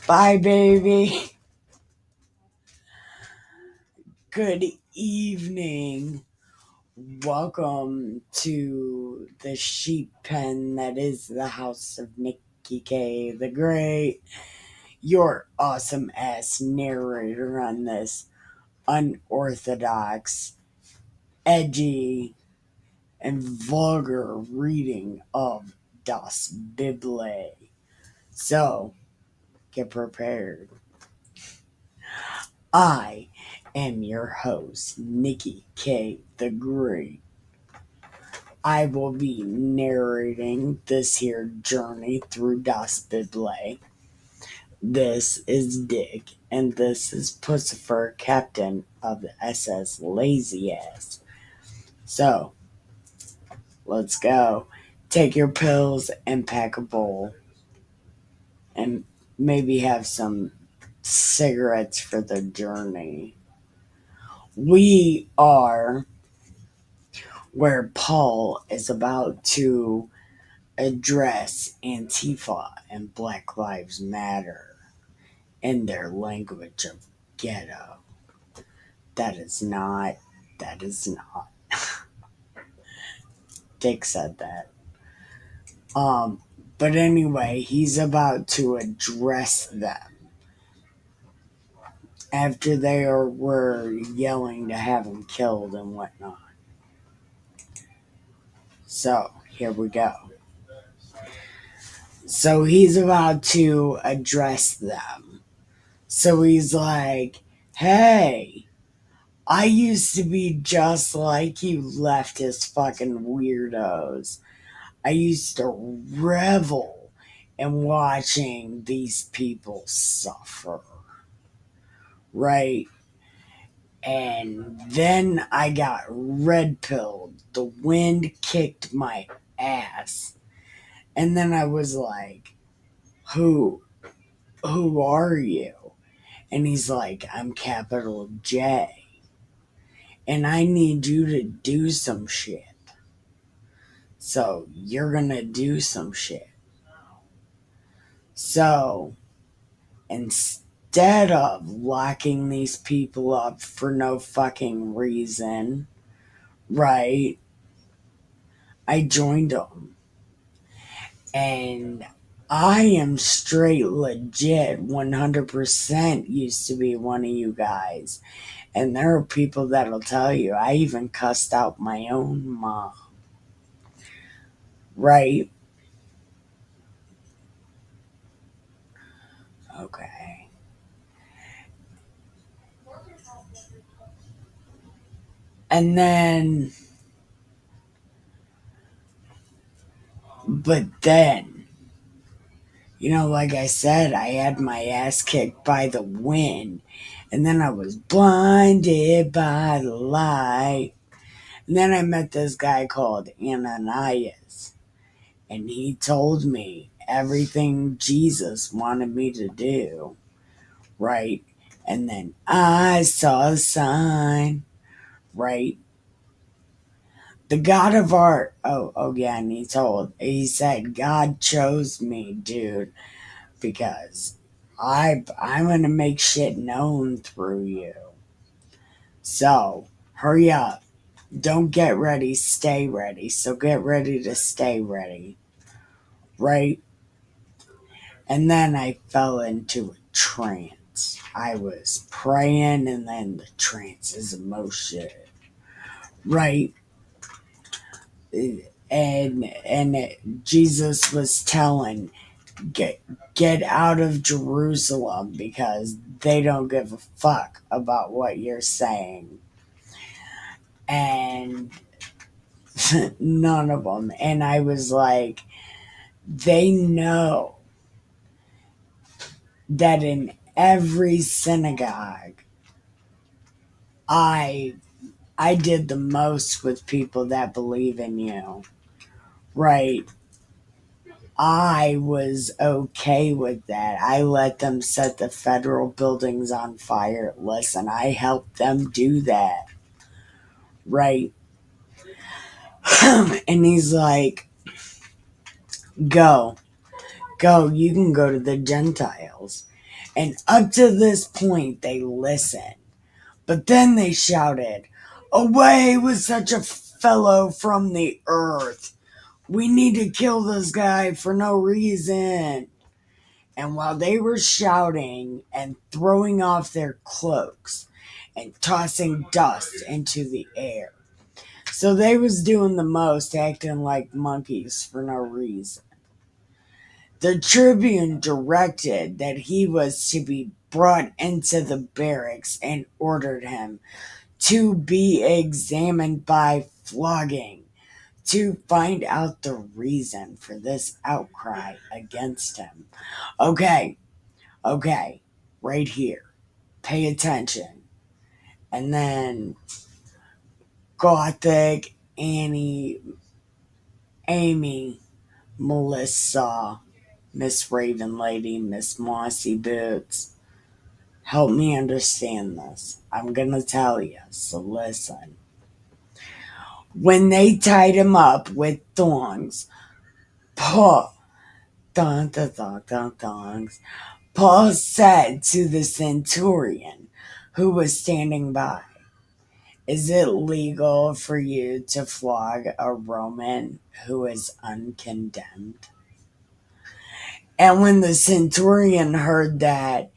Bye, baby. Good evening. Welcome to the sheep pen that is the house of Nikkie K the Great, your awesome ass narrator on this unorthodox, edgy, and vulgar reading of Das Bible. So, get prepared. I am your host, Nikkie K the Great. I will be narrating this here journey through Das Bible. This is Dick, and this is Pussifer, captain of the SS Lazy Ass. So, let's go. Take your pills and pack a bowl, and maybe have some cigarettes for the journey. We are where Paul is about to address Antifa and Black Lives Matter in their language of ghetto. That is not. Dick said that. But anyway, he's about to address them after they were yelling to have him killed and whatnot. So, here we go. So he's about to address them. So he's like, hey, I used to be just like you leftist fucking weirdos. I used to revel in watching these people suffer. Right? And then I got red pilled. The wind kicked my ass. And then I was like, who are you? And he's like, I'm capital J. And I need you to do some shit. So you're gonna do some shit. So instead of locking these people up for no fucking reason, right, I joined them. And I am straight legit 100% used to be one of you guys. And there are people that'll tell you I even cussed out my own mom. Right? Okay. And then, but then, like I said, I had my ass kicked by the wind. And then I was blinded by the light. And then I met this guy called Ananias. And he told me everything Jesus wanted me to do. Right? And then I saw a sign. Right? The God of art. Oh yeah, and he said, God chose me, dude, because I'm gonna make shit known through you. So hurry up. Don't get ready, stay ready. So get ready to stay ready. Right? And then I fell into a trance. I was praying, and then the trance is emotion. Right? And Jesus was telling, get out of Jerusalem because they don't give a fuck about what you're saying. And none of them. And I was like, they know that in every synagogue I did the most with people that believe in you. Right? I was okay with that. I let them set the federal buildings on fire. Listen, I helped them do that. Right? And he's like, go, you can go to the Gentiles. And up to this point, they listened. But then they shouted, "Away with such a fellow from the earth! We need to kill this guy for no reason." And while they were shouting and throwing off their cloaks and tossing dust into the air, so they was doing the most, acting like monkeys for no reason, the tribune directed that he was to be brought into the barracks and ordered him to be examined by flogging to find out the reason for this outcry against him. Okay, okay, right here. Pay attention. And then Gothic, Annie, Amy, Melissa, Miss Raven Lady, Miss Mossy Boots. Help me understand this. I'm going to tell you, so listen. When they tied him up with thongs, Paul, thongs, Paul said to the centurion who was standing by, "Is it legal for you to flog a Roman who is uncondemned?" And when the centurion heard that,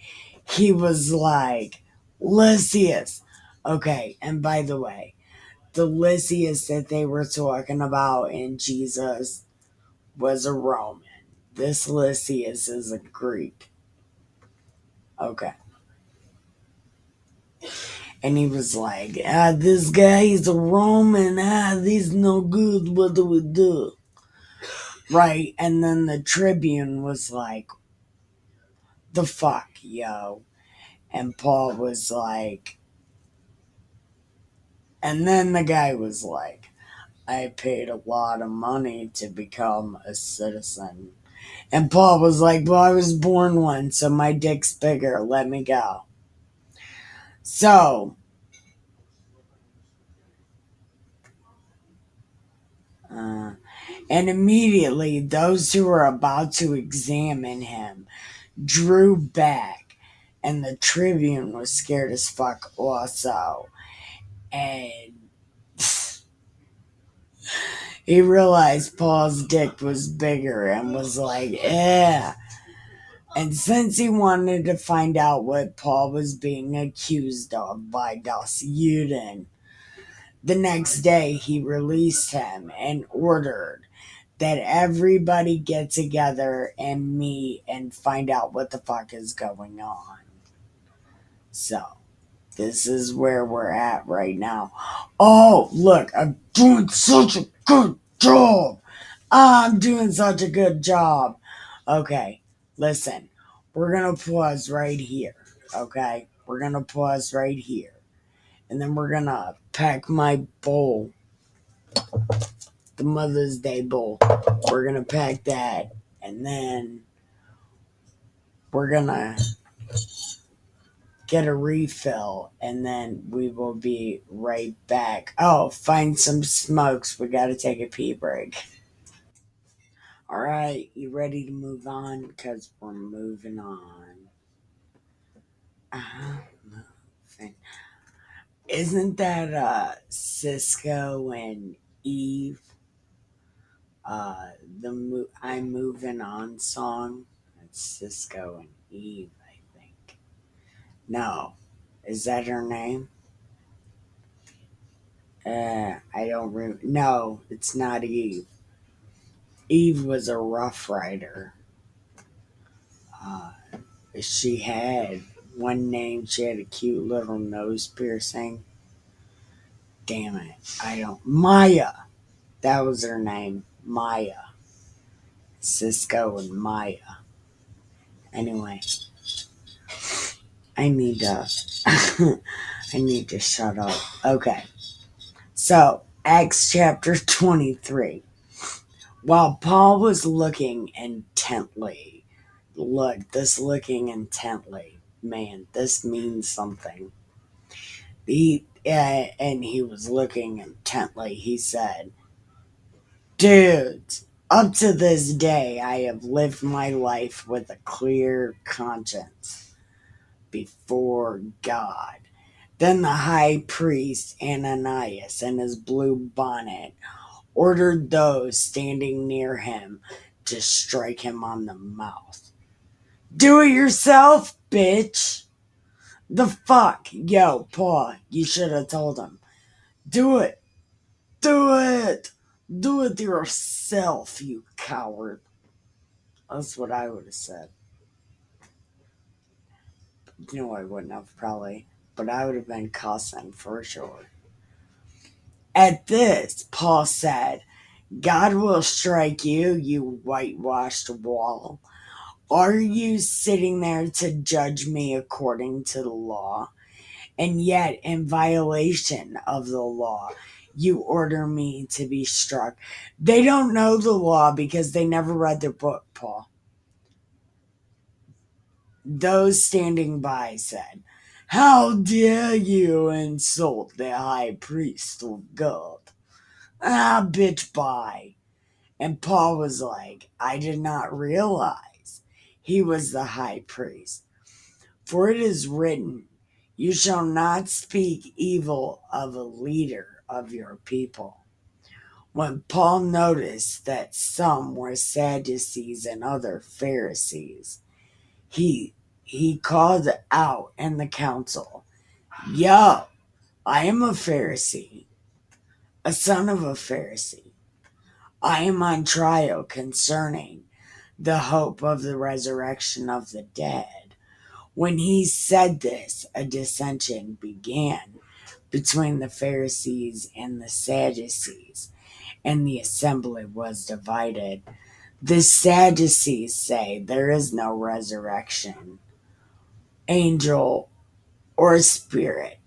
he was like, "Lysias." Okay, and by the way, the Lysias that they were talking about in Jesus was a Roman. This Lysias is a Greek. Okay. And he was like, "This guy is a Roman. This is no good. What do we do?" Right? And then the tribune was like, "The fuck, yo." And Paul was like, and then the guy was like, "I paid a lot of money to become a citizen." And Paul was like, "Well, I was born one, so my dick's bigger. Let me go." So, and immediately those who were about to examine him drew back, and the tribune was scared as fuck also. And he realized Paul's dick was bigger and was like, "Yeah." And since he wanted to find out what Paul was being accused of by Dosuden, the next day he released him and ordered that everybody get together and meet and find out what the fuck is going on. So, this is where we're at right now. Oh, look, I'm doing such a good job. I'm doing such a good job. Okay, listen, we're going to pause right here. Okay, we're going to pause right here. And then we're going to pack my bowl, the Mother's Day bowl. We're going to pack that. And then we're going to get a refill, and then we will be right back. Oh, find some smokes. We got to take a pee break. All right, you ready to move on? Because we're moving on. Moving. Isn't that Cisco and Eve? The I'm Moving On song? It's Cisco and Eve, I think. No. Is that her name? I don't remember. No, it's not Eve. Eve was a Rough Rider. Uh, she had one name. She had a cute little nose piercing. Damn it. I don't. Maya. That was her name. Maya. Cisco and Maya. Anyway, I need to. I need to shut up. Okay. So, Acts chapter 23. While Paul was looking intently, man, this means something. And he was looking intently. He said, "Dudes, up to this day, I have lived my life with a clear conscience. before God. Then the high priest Ananias in his blue bonnet ordered those standing near him to strike him on the mouth. Do it yourself, bitch! The fuck? Yo, Paul, you should have told him. Do it! Do it! Do it yourself, you coward. That's what I would have said. No, I wouldn't have, probably. But I would have been cussing for sure. At this, Paul said, God will strike you, you whitewashed wall. Are you sitting there to judge me according to the law? And yet, in violation of the law, you order me to be struck. They don't know the law because they never read their book, Paul. Those standing by said, How dare you insult the high priest of God? Ah, bitch, bye. And Paul was like, I did not realize he was the high priest. For it is written, You shall not speak evil of a leader of your people. When Paul noticed that some were Sadducees and other Pharisees, he called out in the council, Yo, I am a Pharisee, a son of a Pharisee. I am on trial concerning the hope of the resurrection of the dead. When he said this, a dissension began between the Pharisees and the Sadducees, and the assembly was divided. The Sadducees say there is no resurrection, angel, or spirit,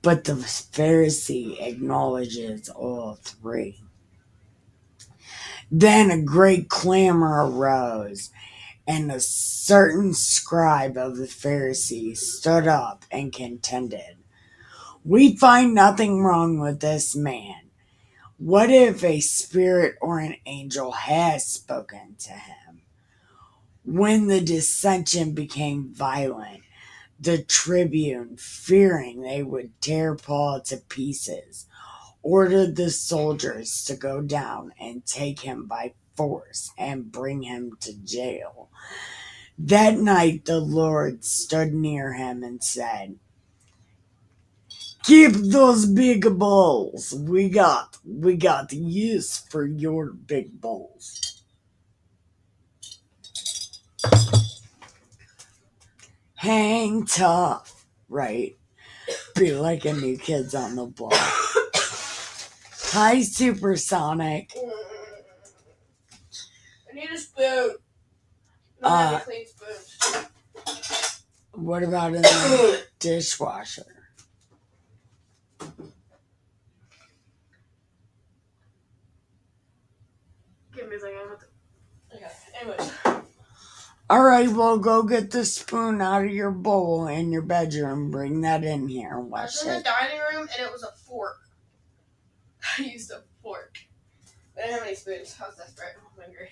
but the Pharisee acknowledges all three. Then a great clamor arose, and a certain scribe of the Pharisees stood up and contended, We find nothing wrong with this man. What if a spirit or an angel has spoken to him? When the dissension became violent, the tribune, fearing they would tear Paul to pieces, ordered the soldiers to go down and take him by force and bring him to jail. That night the Lord stood near him and said, Keep those big balls. We got use for your big balls. Hang tough, right? Be like a New Kids on the Block. Hi, Supersonic. I need a spoon. I don't have any clean spoons. What about in the dishwasher? Give me a second. Okay, anyways. Alright, well, go get the spoon out of your bowl in your bedroom. Bring that in here and I wash was in the it. dining room and it was a fork. I used a fork. I didn't have any spoons. I was desperate. I was hungry.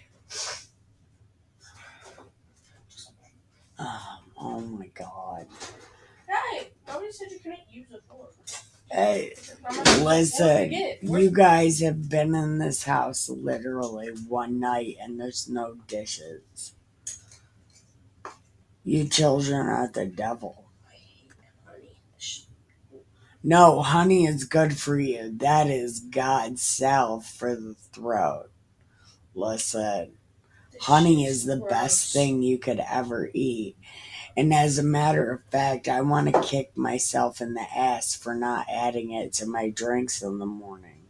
Oh my god. Hey, nobody said you couldn't use a fork. Hey, listen, you guys have been in this house literally one night and there's no dishes. You children are the devil. I hate honey. No, honey is good for you. That is God's salve for the throat. Listen, honey is the best thing you could ever eat. And as a matter of fact, I want to kick myself in the ass for not adding it to my drinks in the morning.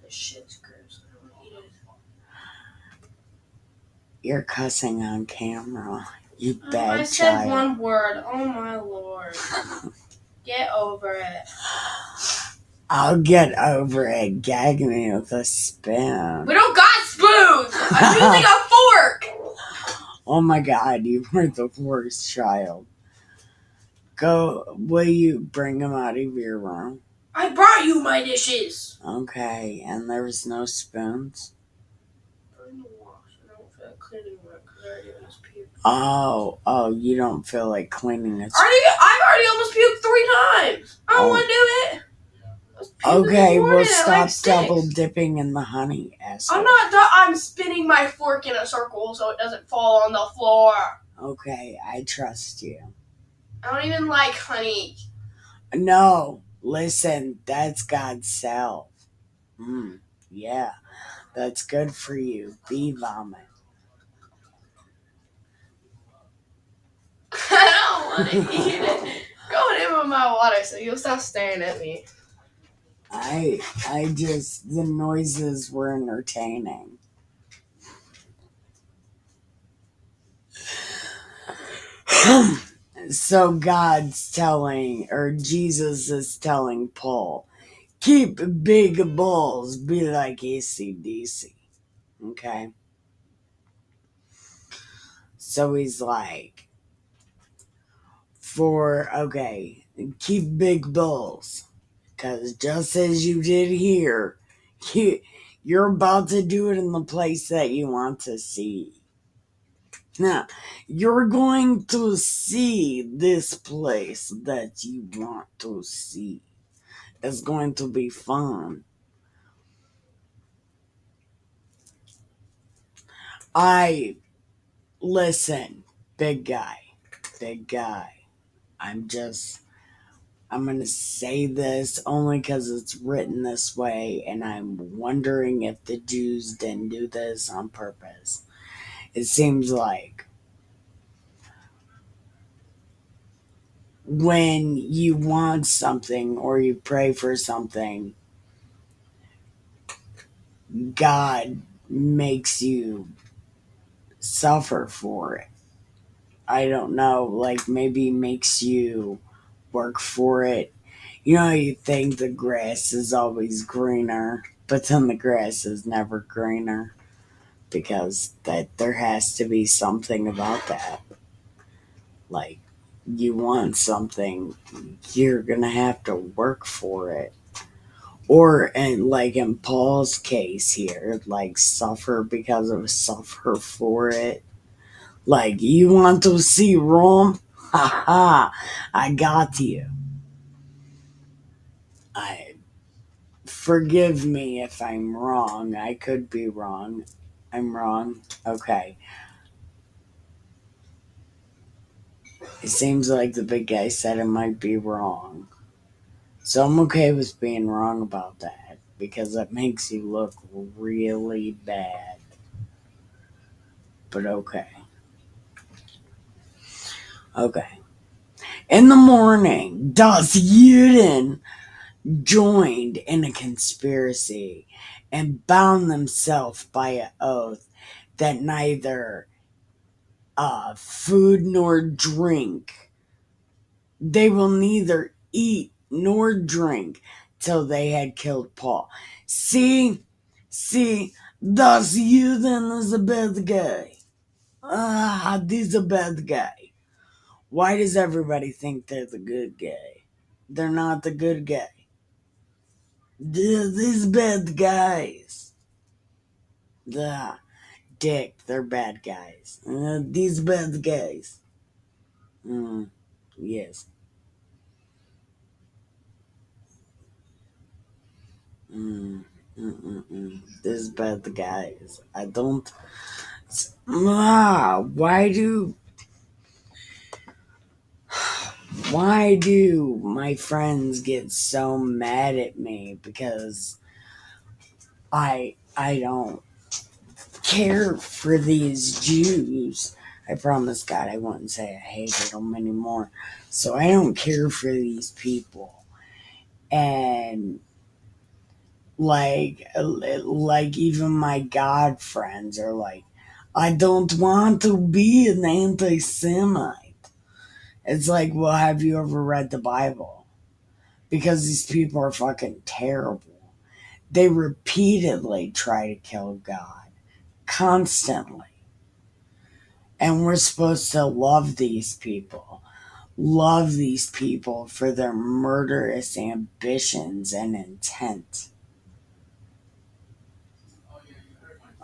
This shit's gross. I don't want to eat it. You're cussing on camera. You bad I said one word. Oh my lord. Get over it. I'll get over it. Gag me with a spoon. We don't got spoons! I'm using a fork! Oh my god, you were the worst child. Go, will you bring them out of your room? I brought you my dishes! Okay, and there's no spoons? They're in the wash. I don't feel like cleaning them because I already almost puked. Oh, you don't feel like cleaning it. I've already almost puked 3 times. I don't Oh. want to do it. I was puking Okay, this well, morning at stop like 6. double dipping in the honey, asshole. I'm not I'm spinning my fork in a circle so it doesn't fall on the floor. Okay, I trust you. I don't even like honey. No, listen, that's God's self. Yeah, that's good for you. Bee vomit. I don't want to eat it. Go in with my water so you'll stop staring at me. The noises were entertaining. So God's telling, or Jesus is telling Paul, keep big balls, be like AC/DC. Okay? So he's like, keep big balls. Because just as you did here, you're about to do it in the place that you want to see. Now, you're going to see this place that you want to see. It's going to be fun. Listen, big guy. I'm going to say this only because it's written this way, and I'm wondering if the Jews didn't do this on purpose. It seems like when you want something or you pray for something, God makes you suffer for it. I don't know, like maybe makes you work for it. You know, you think the grass is always greener, but then the grass is never greener because that there has to be something about that. Like you want something, you're gonna have to work for it. Or and like in Paul's case here, like suffer because of suffer for it. Like you want to see Rome? Ha ha! I got you. I forgive me if I'm wrong. I could be wrong. I'm wrong. Okay. It seems like the big guy said it might be wrong. So I'm okay with being wrong about that because that makes you look really bad. But okay. Okay. In the morning, Das Juden joined in a conspiracy and bound themselves by an oath that neither food nor drink, they will neither eat nor drink till they had killed Paul. See, Das Juden is a bad guy. He's a bad guy. Why does everybody think they're the good guy? They're not the good guy. These bad guys. Dick, they're bad guys. These bad guys. Yes. These bad guys. I don't. Why do my friends get so mad at me because I don't care for these Jews? I promise God I wouldn't say I hated them anymore. So I don't care for these people. And like even my God friends are like, I don't want to be an anti-Semite. It's like, well, have you ever read the Bible? Because these people are fucking terrible. They repeatedly try to kill God. Constantly. And we're supposed to love these people. Love these people for their murderous ambitions and intent.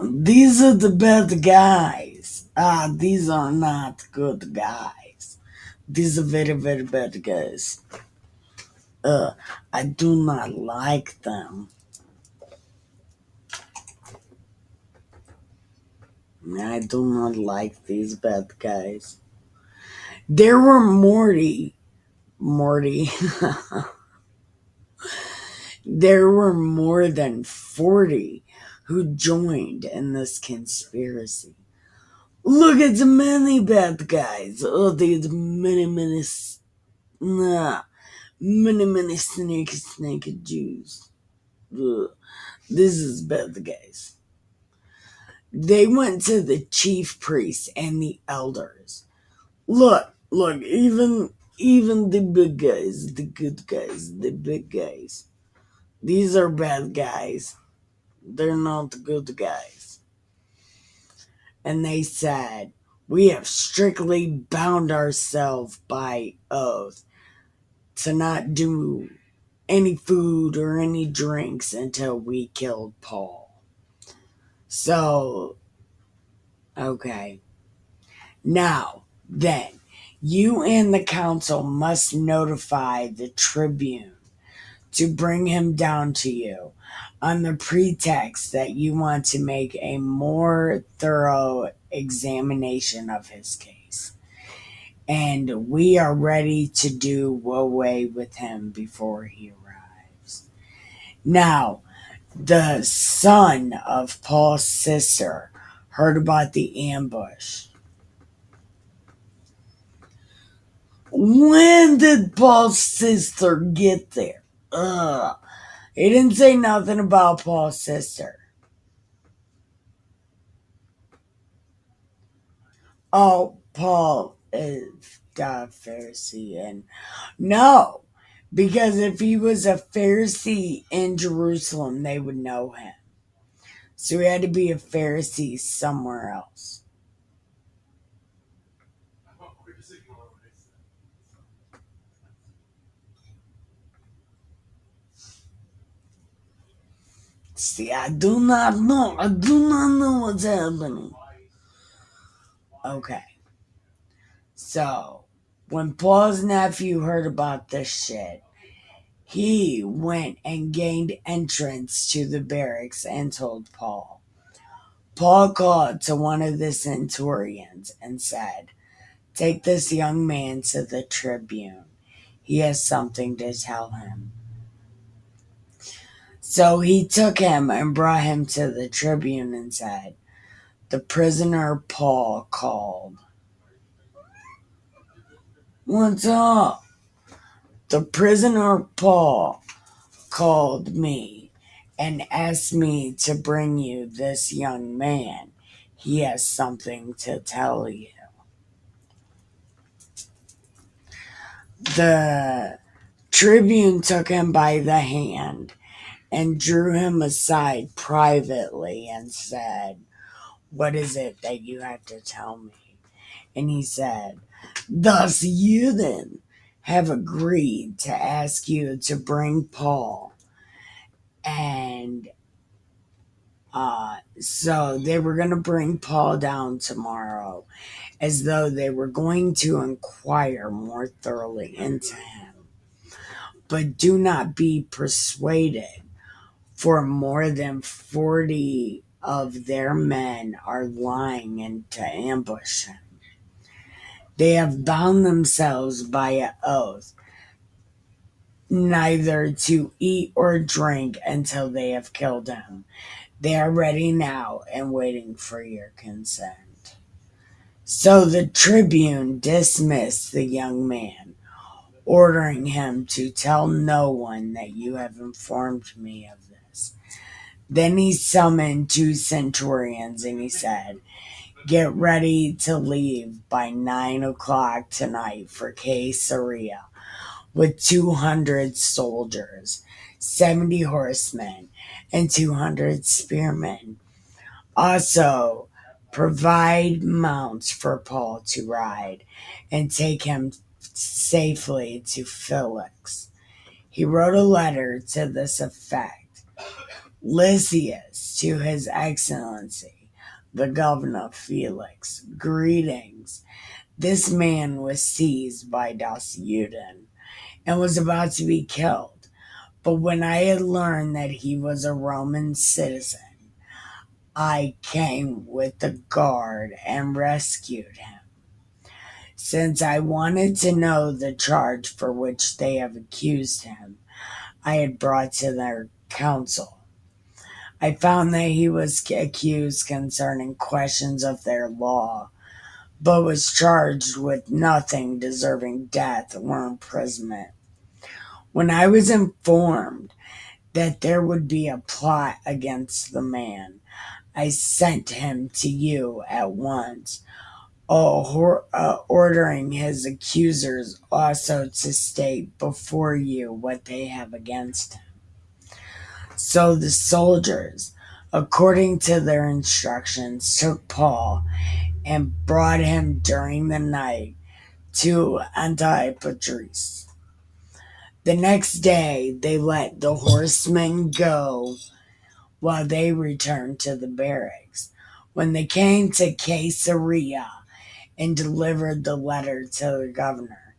These are the bad guys. These are not good guys. These are very, very bad guys. I do not like them. I do not like these bad guys. There were Morty. There were more than 40 who joined in this conspiracy. Look at the many bad guys. Oh, these nah, many snake Jews. Ugh. This is bad guys. They went to the chief priests and the elders. Look, even the big guys, the good guys, the big guys. These are bad guys. They're not good guys. And they said, we have strictly bound ourselves by oath to not do any food or any drinks until we killed Paul. So, okay. Now, then, you and the council must notify the tribune to bring him down to you on the pretext that you want to make a more thorough examination of his case. And we are ready to do away with him before he arrives. Now, the son of Paul's sister heard about the ambush. When did Paul's sister get there? He didn't say nothing about Paul's sister. Oh, Paul is the Pharisee, and no, because if he was a Pharisee in Jerusalem, they would know him. So he had to be a Pharisee somewhere else. See, I do not know. I do not know what's happening. Okay. So, when Paul's nephew heard about this shit, he went and gained entrance to the barracks and told Paul. Paul called to one of the centurions and said, take this young man to the tribune. He has something to tell him. So he took him and brought him to the tribune and said, the prisoner Paul called. What's up? The prisoner Paul called me and asked me to bring you this young man. He has something to tell you. The tribune took him by the hand and drew him aside privately and said, what is it that you have to tell me? And he said, thus you then have agreed to ask you to bring Paul. And so they were going to bring Paul down tomorrow as though they were going to inquire more thoroughly into him. But do not be persuaded, for more than 40 of their men are lying in to ambush him. They have bound themselves by an oath neither to eat or drink until they have killed him. They are ready now and waiting for your consent. So the tribune dismissed the young man, ordering him to tell no one that you have informed me of this. Then he summoned 2 centurions and he said, get ready to leave by 9 o'clock tonight for Caesarea with 200 soldiers, 70 horsemen, and 200 spearmen. Also, provide mounts for Paul to ride and take him safely to Felix. He wrote a letter to this effect. Lysias to his excellency, the governor Felix. Greetings. This man was seized by Dasuden and was about to be killed. But when I had learned that he was a Roman citizen, I came with the guard and rescued him. Since I wanted to know the charge for which they have accused him, I had brought to their council. I found that he was accused concerning questions of their law, but was charged with nothing deserving death or imprisonment. When I was informed that there would be a plot against the man, I sent him to you at once, ordering his accusers also to state before you what they have against him. So the soldiers, according to their instructions, took Paul and brought him during the night to Antipatris. The next day they let the horsemen go while they returned to the barracks. When they came to Caesarea and delivered the letter to the governor,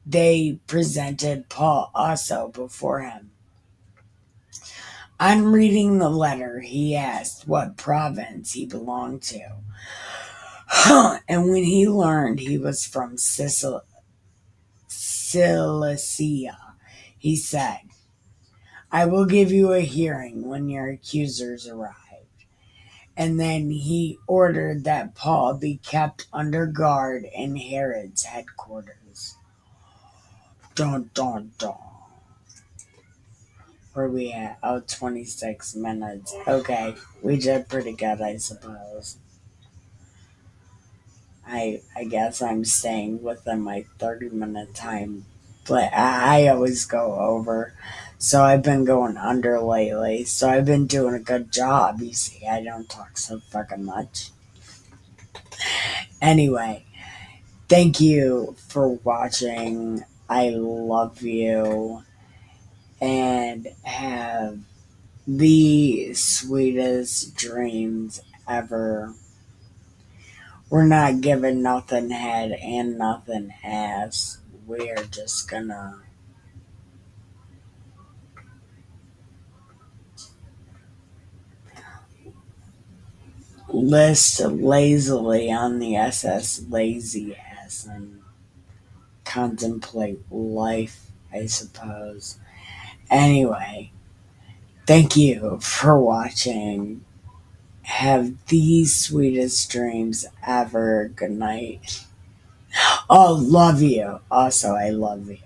they presented Paul also before him. On reading the letter, he asked what province he belonged to. And when he learned he was from Cilicia, he said, I will give you a hearing when your accusers arrive. And then he ordered that Paul be kept under guard in Herod's headquarters. Dun dun dun. Where are we at? Oh, 26 minutes. Okay, we did pretty good, I suppose. I guess I'm staying within my 30-minute time. But I always go over. So I've been going under lately. So I've been doing a good job. You see, I don't talk so fucking much. Anyway, thank you for watching. I love you. And have the sweetest dreams ever. We're not giving nothing head and nothing ass. We're just gonna list lazily on the SS Lazy Ass and contemplate life, I suppose. Anyway, thank you for watching. Have the sweetest dreams ever. Good night. Oh, love you. Also, I love you.